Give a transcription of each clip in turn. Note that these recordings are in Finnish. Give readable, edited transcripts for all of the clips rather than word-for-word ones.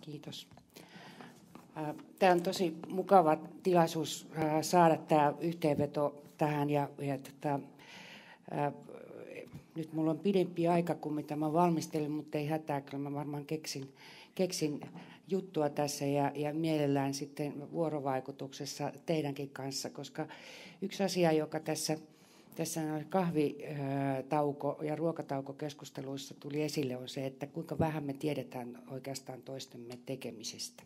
Kiitos. Tämä on tosi mukava tilaisuus saada tämä yhteenveto tähän. Nyt minulla on pidempi aika kuin mitä mä valmistelin, mutta ei hätää, kyllä mä varmaan keksin juttua tässä ja mielellään sitten vuorovaikutuksessa teidänkin kanssa, koska yksi asia, joka tässä kahvitauko- ja ruokataukokeskusteluissa tuli esille, on se, että kuinka vähän me tiedetään oikeastaan toistemme tekemisestä.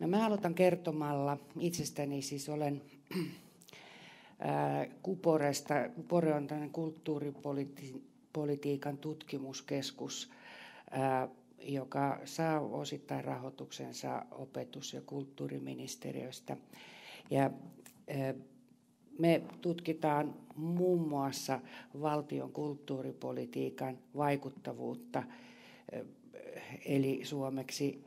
No, mä aloitan kertomalla itsestäni, siis olen Kuporesta. Kupore on tämmöinen kulttuuripolitiikan tutkimuskeskus, joka saa osittain rahoituksensa opetus- ja kulttuuriministeriöstä. Ja me tutkitaan muun muassa valtion kulttuuripolitiikan vaikuttavuutta, eli suomeksi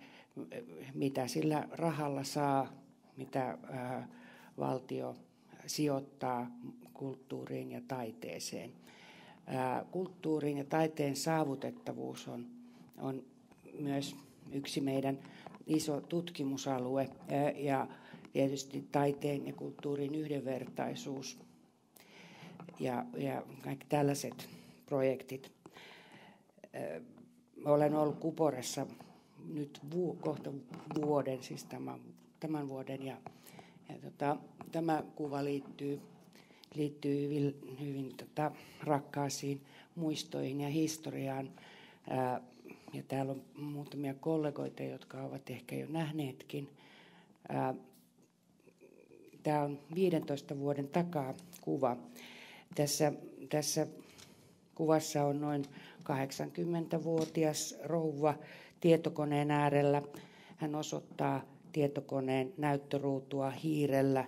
mitä sillä rahalla saa, mitä valtio sijoittaa kulttuuriin ja taiteeseen. Kulttuurin ja taiteen saavutettavuus on myös yksi meidän iso tutkimusalue ja tietysti taiteen ja kulttuurin yhdenvertaisuus ja kaikki tällaiset projektit. Olen ollut Kuporessa nyt kohta vuoden, siis tämän vuoden ja tämä kuva liittyy hyvin rakkaisiin muistoihin ja historiaan. Ja täällä on muutamia kollegoita, jotka ovat ehkä jo nähneetkin. Tämä on 15 vuoden takaa kuva. Tässä kuvassa on noin 80-vuotias rouva tietokoneen äärellä. Hän osoittaa tietokoneen näyttöruutua hiirellä.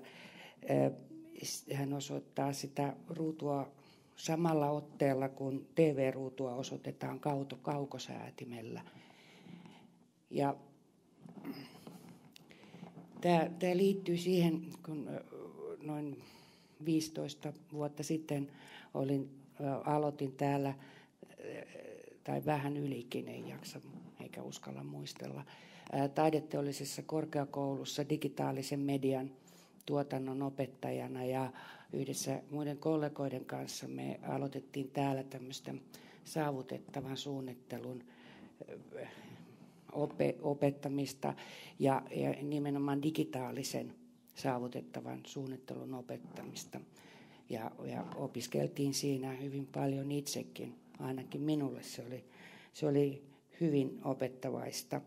Hän osoittaa sitä ruutua samalla otteella, kun TV-ruutua osoitetaan kaukosäätimellä. Ja tämä liittyy siihen, kun noin 15 vuotta sitten aloitin täällä, tai vähän ylikin, ei jaksa eikä uskalla muistella, taideteollisessa korkeakoulussa digitaalisen median tuotannon opettajana, ja yhdessä muiden kollegoiden kanssa me aloitettiin täällä tämmöistä saavutettavan suunnittelun opettamista ja nimenomaan digitaalisen saavutettavan suunnittelun opettamista. Ja opiskeltiin siinä hyvin paljon itsekin, ainakin minulle se oli hyvin opettavaista.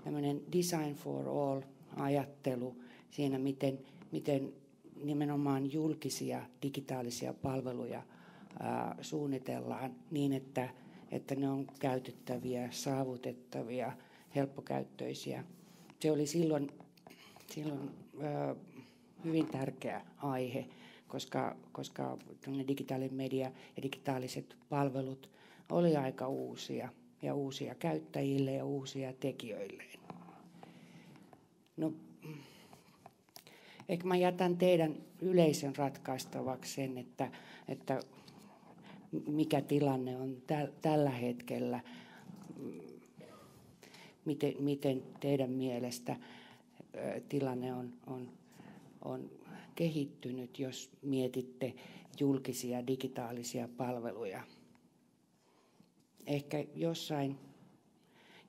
Tämmöinen design for all -ajattelu siinä, miten nimenomaan julkisia digitaalisia palveluja suunnitellaan niin, että ne on käytettäviä, saavutettavia, helppokäyttöisiä. Se oli silloin hyvin tärkeä aihe, koska digitaalinen media ja digitaaliset palvelut oli aika uusia käyttäjille ja uusia tekijöilleen. No, ehkä mä jätän teidän yleisön ratkaistavaksi sen, että mikä tilanne on tällä hetkellä, miten teidän mielestä tilanne on kehittynyt, jos mietitte julkisia digitaalisia palveluja. Ehkä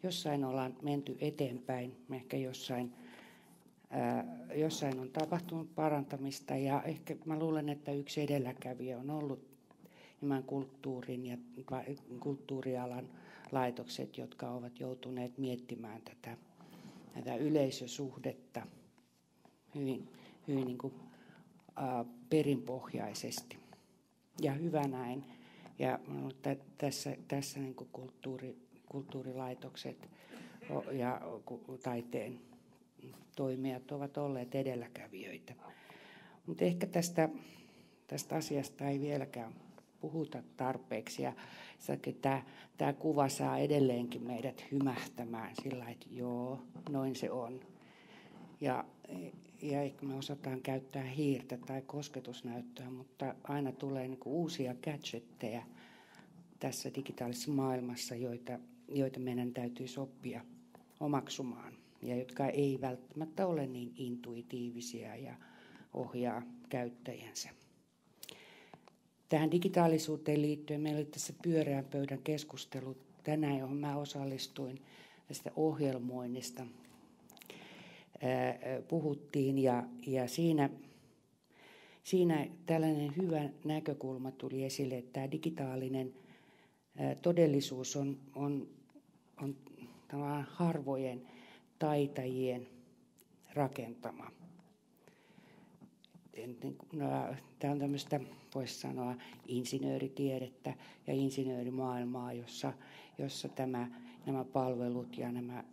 jossain ollaan menty eteenpäin, ehkä jossain on tapahtunut parantamista, ja ehkä mä luulen, että yksi edelläkävijä on ollut nämä kulttuurin ja kulttuurialan laitokset, jotka ovat joutuneet miettimään tätä yleisösuhdetta hyvin niin kuin, perinpohjaisesti. Ja hyvä näin. Ja tässä niin kuin kulttuurilaitokset ja taiteen toimijat ovat olleet edelläkävijöitä. Mutta ehkä tästä asiasta ei vieläkään puhuta tarpeeksi. Ja tämä kuva saa edelleenkin meidät hymähtämään sillä, että joo, noin se on. Ja ehkä me osataan käyttää hiirtä tai kosketusnäyttöä, mutta aina tulee niin kuin uusia gadgetteja tässä digitaalisessa maailmassa, joita meidän täytyisi omaksumaan ja jotka ei välttämättä ole niin intuitiivisia ja ohjaa käyttäjänsä. Tähän digitaalisuuteen liittyen meillä oli tässä pyöreän pöydän keskustelu tänään, johon mä osallistuin, tästä ohjelmoinnista puhuttiin ja siinä tällainen hyvä näkökulma tuli esille, että tämä digitaalinen todellisuus on tavallaan harvojen taitajien rakentama. Tämä on tämmöistä, voisi sanoa, insinööritiedettä ja insinöörimaailmaa, jossa nämä palvelut ja nämä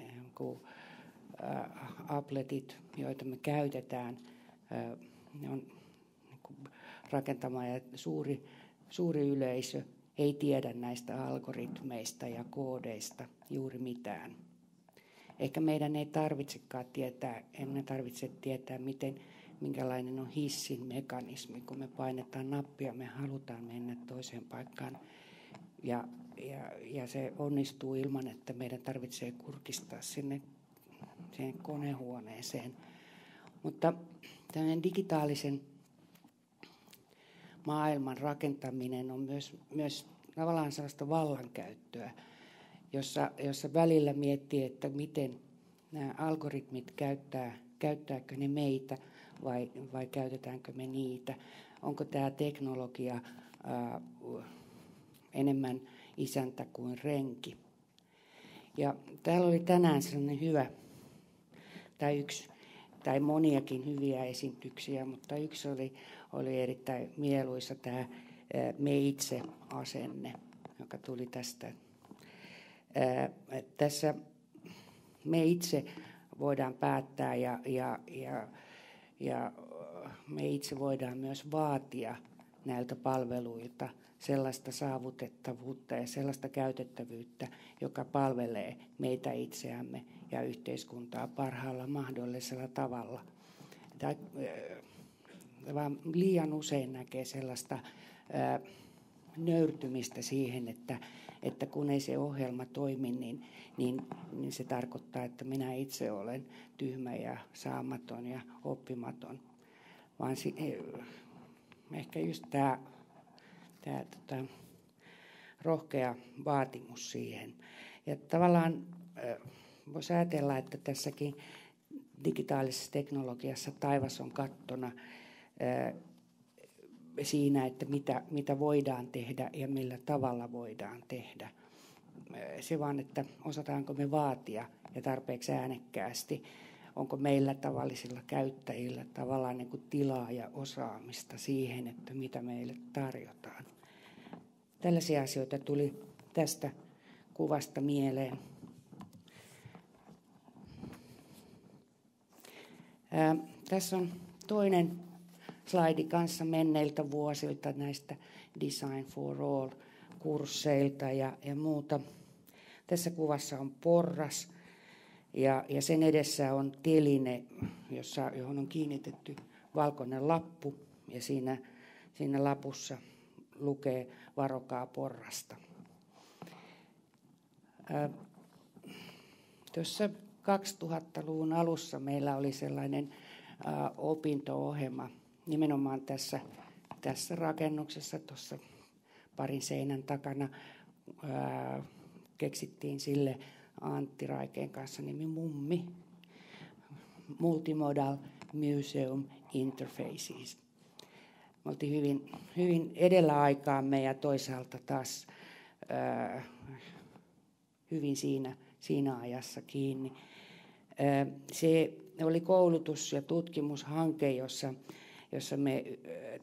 appletit, joita me käytetään, ne on rakentama ja suuri yleisö ei tiedä näistä algoritmeista ja koodeista juuri mitään. Ehkä meidän ei tarvitsekaan tietää, emme tarvitse tietää, minkälainen on hissin mekanismi. Kun me painetaan nappia, me halutaan mennä toiseen paikkaan ja se onnistuu ilman, että meidän tarvitsee kurkistaa sinne konehuoneeseen. Mutta tämmöinen digitaalisen maailman rakentaminen on myös tavallaan sellaista vallankäyttöä, jossa välillä miettii, että miten nämä algoritmit käyttääkö ne meitä vai käytetäänkö me niitä. Onko tämä teknologia enemmän isäntä kuin renki. Ja täällä oli tänään sellainen hyvä, tai moniakin hyviä esityksiä, mutta yksi oli erittäin mieluisa tämä me itse -asenne, joka tuli tästä. Tässä me itse voidaan päättää ja me itse voidaan myös vaatia näiltä palveluilta sellaista saavutettavuutta ja sellaista käytettävyyttä, joka palvelee meitä itseämme ja yhteiskuntaa parhaalla mahdollisella tavalla. Vaan liian usein näkee sellaista nöyrtymistä siihen, että kun ei se ohjelma toimi, niin se tarkoittaa, että minä itse olen tyhmä ja saamaton ja oppimaton. Vaan ehkä just tämä rohkea vaatimus siihen. Ja tavallaan voisi ajatella, että tässäkin digitaalisessa teknologiassa taivas on kattona siinä, että mitä voidaan tehdä ja millä tavalla voidaan tehdä. Se vaan, että osataanko me vaatia ja tarpeeksi äänekkäästi, onko meillä tavallisilla käyttäjillä tavallaan niin kuin tilaa ja osaamista siihen, että mitä meille tarjotaan. Tällaisia asioita tuli tästä kuvasta mieleen. Tässä on toinen slaidi kanssa menneiltä vuosilta näistä Design for All-kursseilta ja muuta. Tässä kuvassa on porras ja sen edessä on teline, johon on kiinnitetty valkoinen lappu ja siinä lapussa lukee varokaa porrasta. Tuossa 2000-luvun alussa meillä oli sellainen opinto-ohjelma nimenomaan tässä rakennuksessa, tuossa parin seinän takana keksittiin sille Antti Raikeen kanssa nimi MUMMI, Multimodal Museum Interfaces. Me oltiin hyvin edellä aikaamme ja toisaalta taas hyvin siinä ajassa kiinni. Se oli koulutus- ja tutkimushanke, jossa me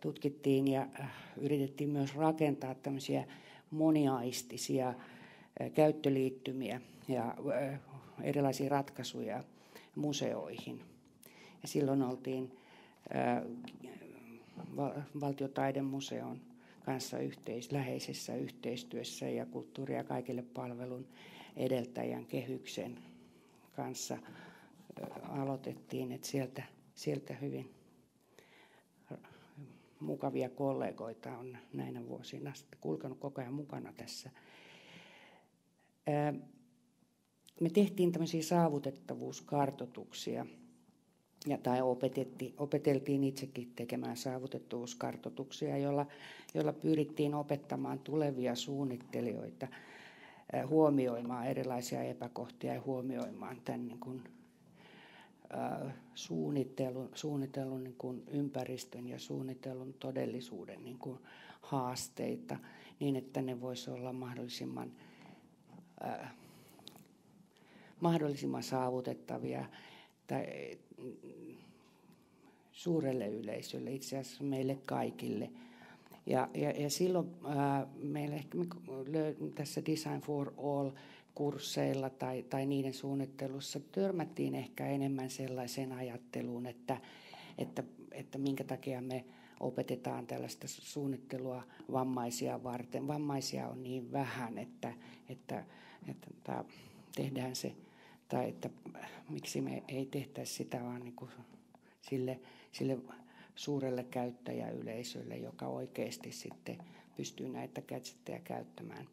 tutkittiin ja yritettiin myös rakentaa tämmöisiä moniaistisia käyttöliittymiä ja erilaisia ratkaisuja museoihin. Ja silloin oltiin Valtiotaidemuseon kanssa läheisessä yhteistyössä ja Kulttuuri ja kaikille -palvelun edeltäjän Kehyksen kanssa aloitettiin, että sieltä hyvin mukavia kollegoita on näinä vuosina kulkenut koko ajan mukana tässä. me tehtiin tämmöisiä saavutettavuuskartoituksia, tai opeteltiin itsekin tekemään saavutettavuuskartoituksia, joilla pyrittiin opettamaan tulevia suunnittelijoita huomioimaan erilaisia epäkohtia ja huomioimaan tämän niin kuin, suunnitellun niin kuin ympäristön ja suunnitellun todellisuuden niin kuin haasteita niin, että ne voisi olla mahdollisimman saavutettavia tai suurelle yleisölle, itse asiassa meille kaikille. Ja silloin meillä ehkä tässä Design for All-kursseilla tai niiden suunnittelussa törmättiin ehkä enemmän sellaiseen ajatteluun, että minkä takia me opetetaan tällaista suunnittelua vammaisia varten. Vammaisia on niin vähän, että tehdään se, tai että miksi me ei tehtäisi sitä vaan niin kuin sille suurelle käyttäjäyleisölle, joka oikeasti sitten pystyy näitä gadgetteja käyttämään.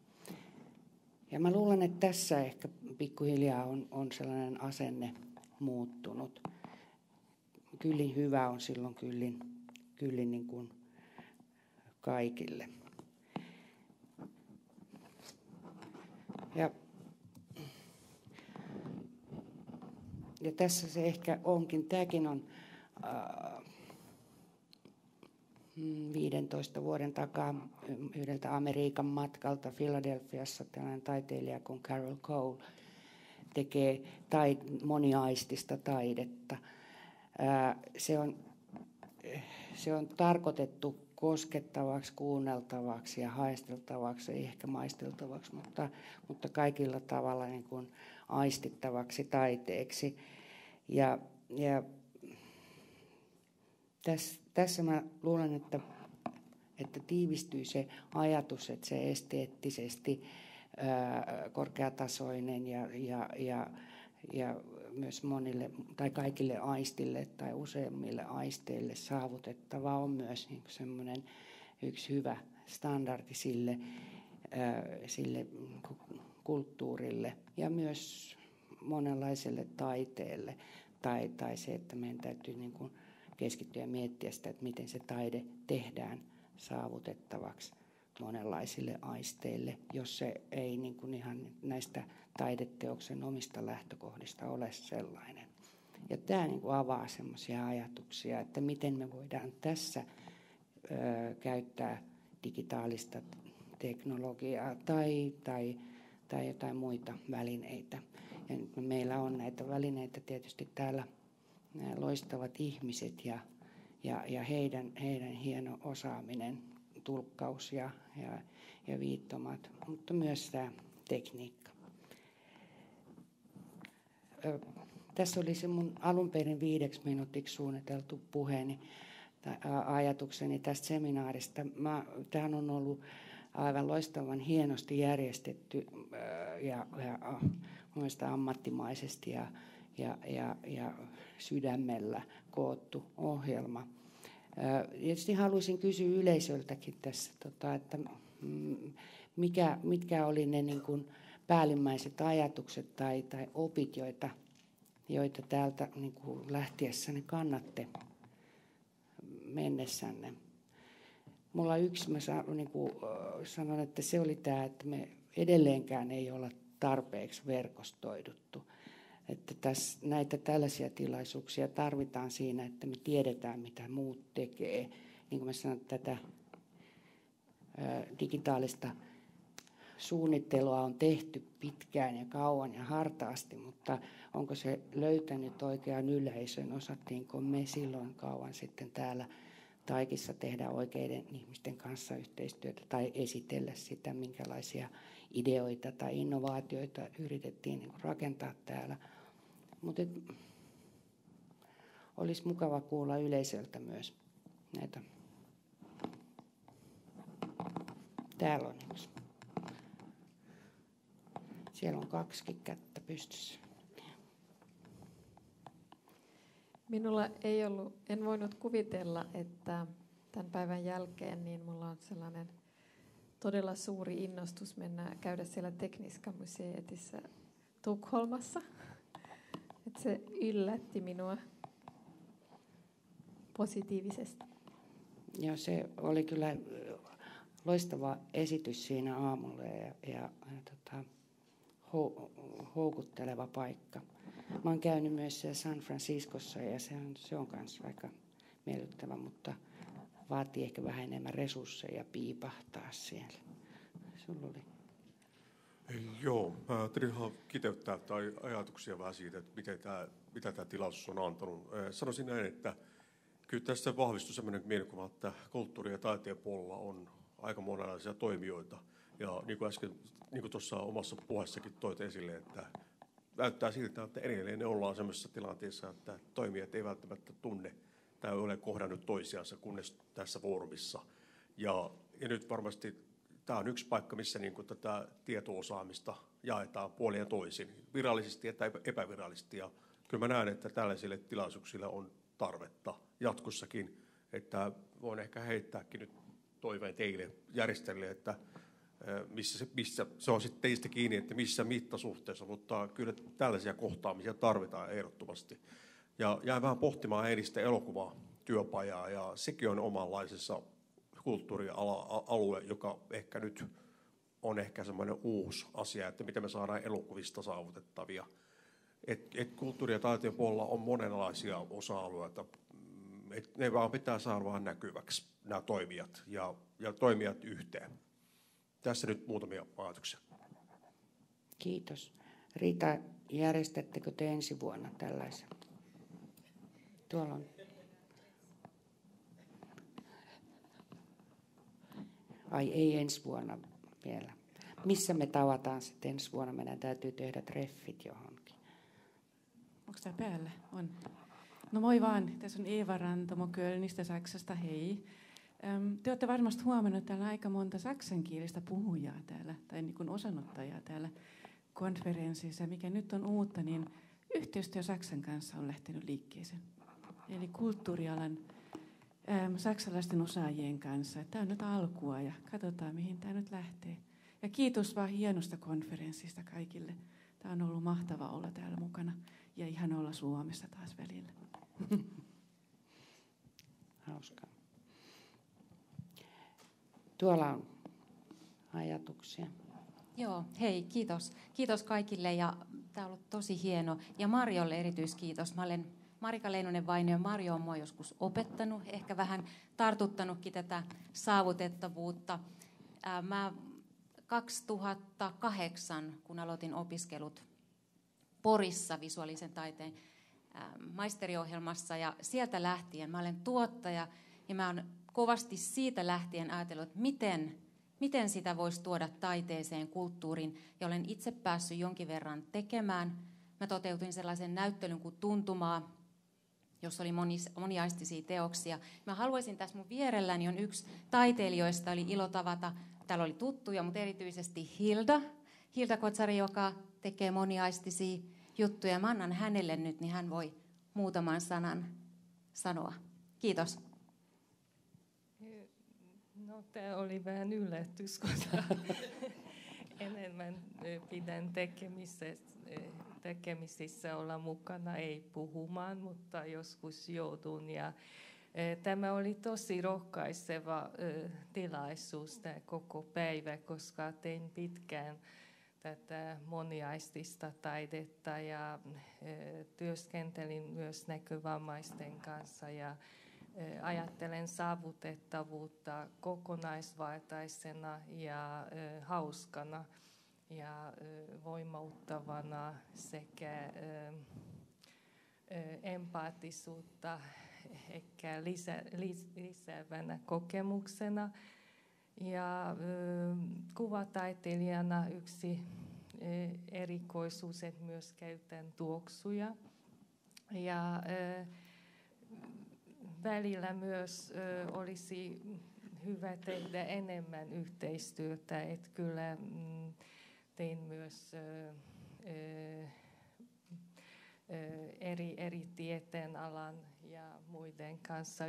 Ja mä luulen, että tässä ehkä pikkuhiljaa on sellainen asenne muuttunut. Kyllin hyvä on silloin kyllin niin kuin kaikille. Ja tässä se ehkä onkin. Tämäkin on 15 vuoden takaa yhdeltä Amerikan matkalta Philadelphiassa tällainen taiteilija kuin Carol Cole tekee moniaistista taidetta. Se on tarkoitettu koskettavaksi, kuunneltavaksi ja haisteltavaksi, ei ehkä maisteltavaksi, mutta kaikilla tavalla niin kuin aistittavaksi taiteeksi. Ja tässä mä luulen, että tiivistyy se ajatus, että se esteettisesti korkeatasoinen ja myös monille tai kaikille aistille tai useimmille aisteille saavutettava on myös niin semmoinen yksi hyvä standardi sille kulttuurille ja myös monenlaiselle taiteelle tai se, että meidän täytyy niin kuin keskittyä ja miettiä sitä, että miten se taide tehdään saavutettavaksi monenlaisille aisteille, jos se ei niin kuin ihan näistä taideteoksen omista lähtökohdista ole sellainen. Ja tämä niin kuin avaa semmoisia ajatuksia, että miten me voidaan tässä käyttää digitaalista teknologiaa tai jotain muita välineitä. Ja meillä on näitä välineitä tietysti täällä nämä loistavat ihmiset ja heidän hieno osaaminen, tulkkaus ja viittomat, mutta myös tämä tekniikka. Tässä oli se mun alun perin 5 minuutiksi suunniteltu puheeni tai ajatukseni tästä seminaarista. Tämähän on ollut aivan loistavan hienosti järjestetty ja mielestäni ammattimaisesti ja sydämellä koottu ohjelma. Tietysti haluaisin kysyä yleisöltäkin tässä, että mitkä oli ne niin kuin päällimmäiset ajatukset tai opit, joita täältä niin kuin lähtiessänne kannatte mennessänne. Mulla yksi, mä sanon, että se oli tämä, että me edelleenkään ei olla tarpeeksi verkostoiduttu. Että näitä tällaisia tilaisuuksia tarvitaan siinä, että me tiedetään, mitä muut tekee. Niin kuin mä sanon, tätä digitaalista suunnittelua on tehty pitkään ja kauan ja hartaasti, mutta onko se löytänyt oikean yleisön? Osattiinko me silloin kauan sitten täällä Taikissa tehdä oikeiden ihmisten kanssa yhteistyötä tai esitellä sitä, minkälaisia ideoita tai innovaatioita yritettiin rakentaa täällä. Mutta olisi mukava kuulla yleisöltä myös näitä. Täällä on yksi. Siellä on 2 kättä pystyssä. Minulla en voinut kuvitella, että tämän päivän jälkeen niin mulla on sellainen todella suuri innostus käydä siellä Tekniska Museetissä Tukholmassa. Et se yllätti minua positiivisesti. Ja se oli kyllä loistava esitys siinä aamulla ja houkutteleva paikka. Mä oon käynyt myös siellä San Franciscossa ja se on myös aika miellyttävä, mutta vaatii ehkä vähän enemmän resursseja piipahtaa siellä. Sulla oli. Joo, mä ajattelin kiteyttää tai ajatuksia vähän siitä, että mitä tämä tilaisuus on antanut. Sanoisin näin, että kyllä tässä vahvistui sellainen mielikuva, että kulttuuri- ja taiteen puolella on aika monenlaisia toimijoita. Ja niin kuin äsken, niin kuin tuossa omassa puheessakin toit esille, että näyttää siltä, että edelleen ollaan sellaisessa tilanteessa, että toimijat ei välttämättä tunne tai ole kohdannut toisiansa kunnes tässä foorumissa. Ja nyt varmasti tämä on yksi paikka, missä niin kuin tätä tieto-osaamista jaetaan puolin ja toisin, virallisesti että epävirallisesti. Ja kyllä mä näen, että tällaisille tilaisuuksille on tarvetta jatkossakin, että voin ehkä heittääkin nyt toiveen teille järjestäjille, että missä se on sitten teistä kiinni, että missä mittasuhteessa, mutta kyllä tällaisia kohtaamisia tarvitaan ehdottomasti. Ja jäin vähän pohtimaan eilistä elokuvatyöpajaa, ja sekin on omanlaisessa kulttuurialue, joka ehkä nyt on ehkä semmoinen uusi asia, että miten me saadaan elokuvista saavutettavia. Et kulttuuri- ja taiteen puolella on monenlaisia osa-alueita. Ne vaan pitää saada vaan näkyväksi, nämä toimijat ja toimijat yhteen. Tässä nyt muutamia ajatuksia. Kiitos. Riita, järjestättekö te ensi vuonna tällaisen? Tuolla on. Ai ei ensi vuonna vielä. Missä me tavataan sitten ensi vuonna? Meidän täytyy tehdä treffit johonkin. Onko tämä päällä? On. No moi vaan. Tässä on Eeva Rantamo Kölnistä, Saksasta. Hei. Te olette varmasti huomannut, että täällä on aika monta saksankielistä puhujaa täällä, tai niin kuin osanottajaa täällä konferenssissa. Mikä nyt on uutta, niin yhteistyö Saksan kanssa on lähtenyt liikkeeseen. Eli kulttuurialan saksalaisten osaajien kanssa. Tämä on nyt alkua ja katsotaan, mihin tämä nyt lähtee. Ja kiitos vaan hienosta konferenssista kaikille. Tämä on ollut mahtava olla täällä mukana ja ihan olla Suomessa taas välillä. Hauskaa. Tuolla on ajatuksia. Joo, hei, kiitos. Kiitos kaikille ja tämä on ollut tosi hieno. Ja Marjolle erityiskiitos. Mä olen Marika Leinonen-Vainio. Marjo on mua joskus opettanut, ehkä vähän tartuttanutkin tätä saavutettavuutta. Mä 2008, kun aloitin opiskelut Porissa visuaalisen taiteen maisteriohjelmassa, ja sieltä lähtien mä olen tuottaja, ja mä oon kovasti siitä lähtien ajatellut, että miten sitä voisi tuoda taiteeseen, kulttuuriin, ja olen itse päässyt jonkin verran tekemään. Mä toteutin sellaisen näyttelyn kuin Tuntumaa, jossa oli moniaistisia teoksia. Mä haluaisin, tässä mun vierelläni on yksi taiteilijoista, oli ilo tavata, täällä oli tuttuja, mutta erityisesti Hilda Kotsari, joka tekee moniaistisia juttuja. Mä annan hänelle nyt, niin hän voi muutaman sanan sanoa. Kiitos. No, tämä oli vähän yllätys, koska enemmän pidän tekemisissä olla mukana, ei puhumaan, mutta joskus joudun. Ja tämä oli tosi rohkaiseva tilaisuus tämä koko päivä, koska tein pitkään tätä moniaistista taidetta ja työskentelin myös näkövammaisten kanssa ja ajattelen saavutettavuutta kokonaisvaltaisena ja hauskana ja voimauttavana sekä empaattisuutta ehkä lisäävänä kokemuksena. Ja kuvataiteilijana yksi erikoisuus, että myös käytän tuoksuja. Ja välillä myös olisi hyvä tehdä enemmän yhteistyötä, että kyllä tein myös eri tieteenalan ja muiden kanssa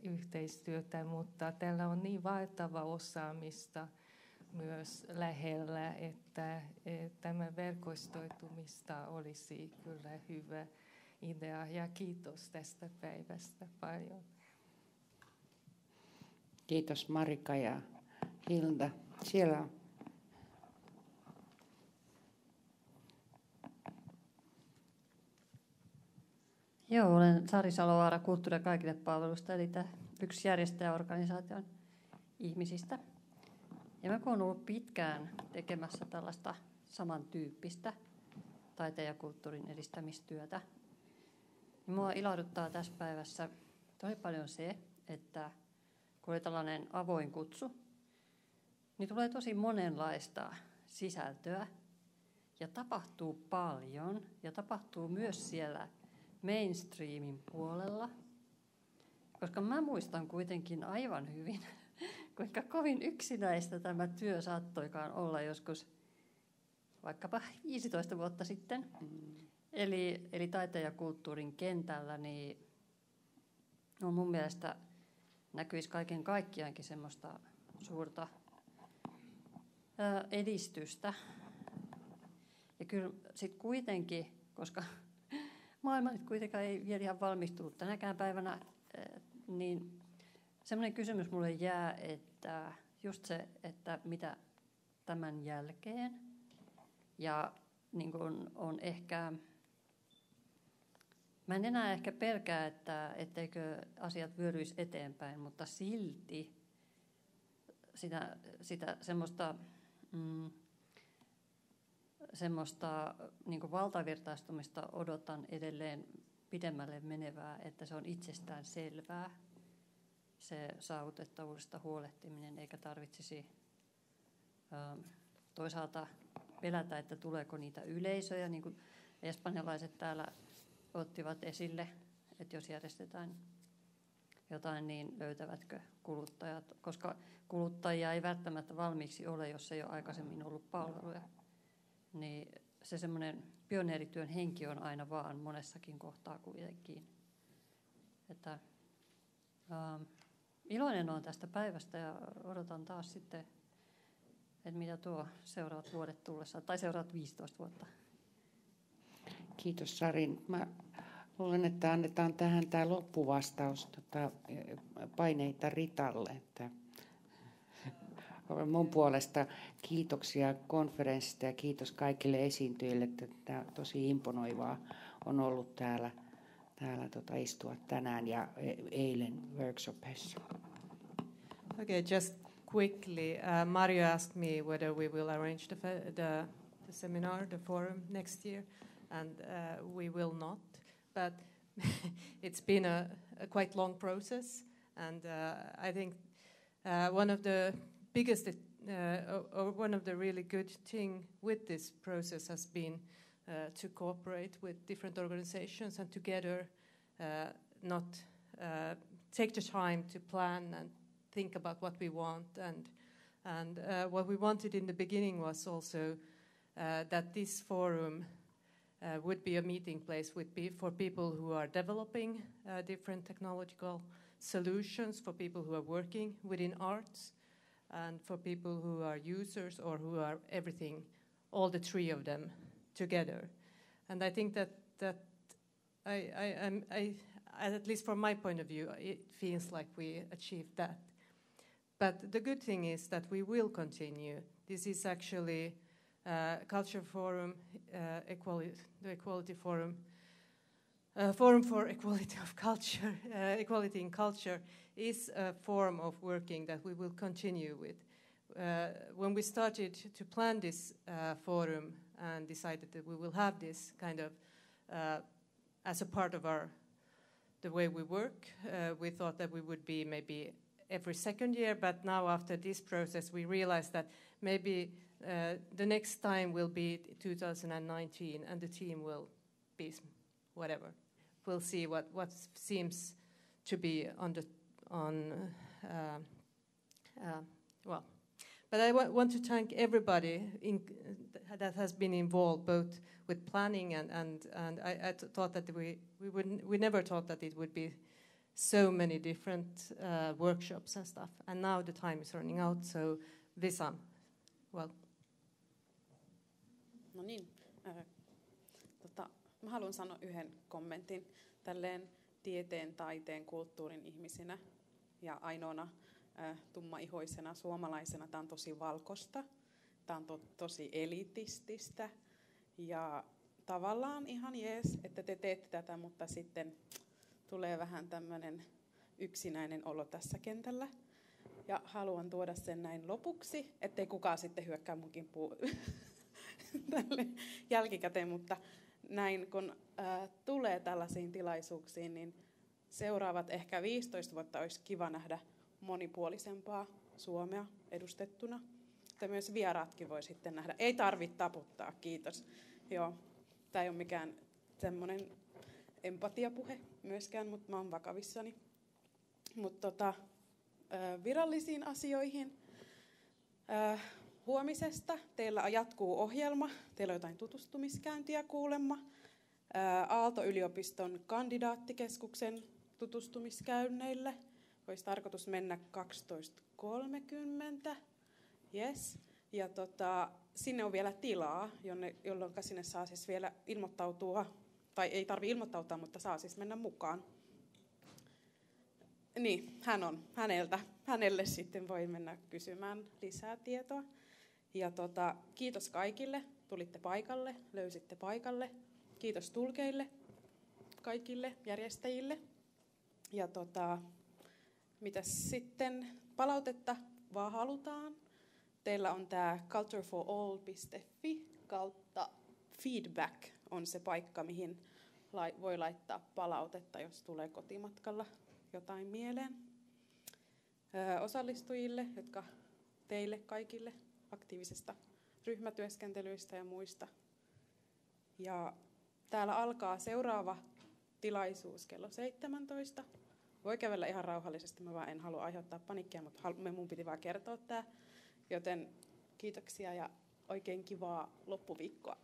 yhteistyötä, mutta tällä on niin valtava osaamista myös lähellä, että tämä verkostoitumista olisi kyllä hyvä idea. Ja kiitos tästä päivästä paljon. Kiitos Marika ja Hilda. Siellä on. Joo, olen Sari Salovaara Kulttuuri kaikille -palvelusta, eli yksi järjestäjäorganisaation ihmisistä. Ja mä olen ollut pitkään tekemässä tällaista samantyyppistä taiteen ja kulttuurin edistämistyötä. Ja mua ilahduttaa tässä päivässä tosi paljon se, että kun oli tällainen avoin kutsu, niin tulee tosi monenlaista sisältöä ja tapahtuu paljon ja tapahtuu myös siellä mainstreamin puolella, koska mä muistan kuitenkin aivan hyvin, kuinka kovin yksinäistä tämä työ saattoikaan olla joskus vaikkapa 15 vuotta sitten. Eli taiteen ja kulttuurin kentällä niin on mun mielestä näkyisi kaiken kaikkiaankin semmoista suurta edistystä. Ja kyllä sitten kuitenkin, koska maailma nyt kuitenkaan ei vielä ihan valmistunut tänäkään päivänä, niin semmoinen kysymys mulle jää, että just se, että mitä tämän jälkeen. Ja niin kuin on ehkä, mä en enää ehkä pelkää, etteikö asiat vyöryisi eteenpäin, mutta silti sitä semmoista niin kuin valtavirtaistumista odotan edelleen pidemmälle menevää, että se on itsestään selvää, se saavutettavuudesta huolehtiminen, eikä tarvitsisi toisaalta pelätä, että tuleeko niitä yleisöjä, niin kuin espanjalaiset täällä ottivat esille, että jos järjestetään jotain, niin löytävätkö kuluttajat, koska kuluttajia ei välttämättä valmiiksi ole, jos ei ole aikaisemmin ollut palveluja. Niin se semmoinen pioneerityön henki on aina vaan monessakin kohtaa kuitenkin. Että, iloinen olen tästä päivästä ja odotan taas sitten, että mitä tuo seuraavat vuodet tullessa, tai seuraavat 15 vuotta. Kiitos Sari. Mä luulen, että annetaan tähän tämä loppuvastaus paineita Ritalle. Että mun puolesta kiitoksia konferenssista ja kiitos kaikille esiintyjille, että tämä tosi imponoivaa on ollut täällä istua tänään ja eilen workshopissa. Okay, just quickly, Mario asked me whether we will arrange the seminar, the forum next year, and we will not. But it's been a quite long process, and I think one of the biggest, or one of the really good thing with this process has been to cooperate with different organizations and together not take the time to plan and think about what we want. And what we wanted in the beginning was also that this forum would be a meeting place for people who are developing different technological solutions, for people who are working within arts, and for people who are users or who are everything, all the three of them together. And I think that I at least from my point of view, it feels like we achieved that. But the good thing is that we will continue. This is actually Culture Forum, the Equality Forum, Forum for Equality of Culture, Equality in Culture is a form of working that we will continue with. When we started to plan this forum and decided that we will have this kind of as a part of the way we work, we thought that we would be maybe every second year, but now after this process we realized that maybe the next time will be 2019 and the team will be whatever. We'll see what seems to be well. But I want to thank everybody that has been involved, both with planning and I thought that we never thought that it would be so many different workshops and stuff. And now the time is running out, so Vesa, well. No niin, mä haluan sanoa yhden kommentin tälleen tieteen, taiteen, kulttuurin ihmisinä ja ainoana tummaihoisena suomalaisena. Tämä on tosi valkosta, tämä on tosi elitististä ja tavallaan ihan jees, että te teette tätä, mutta sitten tulee vähän tämmöinen yksinäinen olo tässä kentällä. Ja haluan tuoda sen näin lopuksi, ettei kukaan sitten hyökkää mun kimppuun tälle jälkikäteen, mutta näin kun tulee tällaisiin tilaisuuksiin, niin seuraavat ehkä 15 vuotta olisi kiva nähdä monipuolisempaa Suomea edustettuna. Että myös vieraatkin voi sitten nähdä. Ei tarvitse taputtaa, kiitos. Joo, tämä ei ole mikään semmoinen empatiapuhe myöskään, mutta mä oon vakavissani. Mutta virallisiin asioihin. Huomisesta teillä jatkuu ohjelma. Teillä on jotain tutustumiskäyntiä kuulemma. Aalto-yliopiston kandidaattikeskuksen tutustumiskäynneille. Olisi tarkoitus mennä 12.30. Yes. Ja sinne on vielä tilaa, jolloin sinne saa siis vielä ilmoittautua, tai ei tarvitse ilmoittautua, mutta saa siis mennä mukaan. Niin, hänelle sitten voi mennä kysymään lisää tietoa. Ja kiitos kaikille, tulitte paikalle, löysitte paikalle. Kiitos tulkeille, kaikille järjestäjille. Ja mitäs sitten palautetta vaan halutaan. Teillä on tämä cultureforall.fi kautta feedback on se paikka, mihin voi laittaa palautetta, jos tulee kotimatkalla jotain mieleen. Osallistujille, jotka teille kaikille aktiivisesta ryhmätyöskentelyistä ja muista. Ja täällä alkaa seuraava tilaisuus kello 17. Voi kävellä ihan rauhallisesti, mä vaan en halua aiheuttaa paniikkia, mutta mun piti vaan kertoa tämä. Joten kiitoksia ja oikein kivaa loppuviikkoa.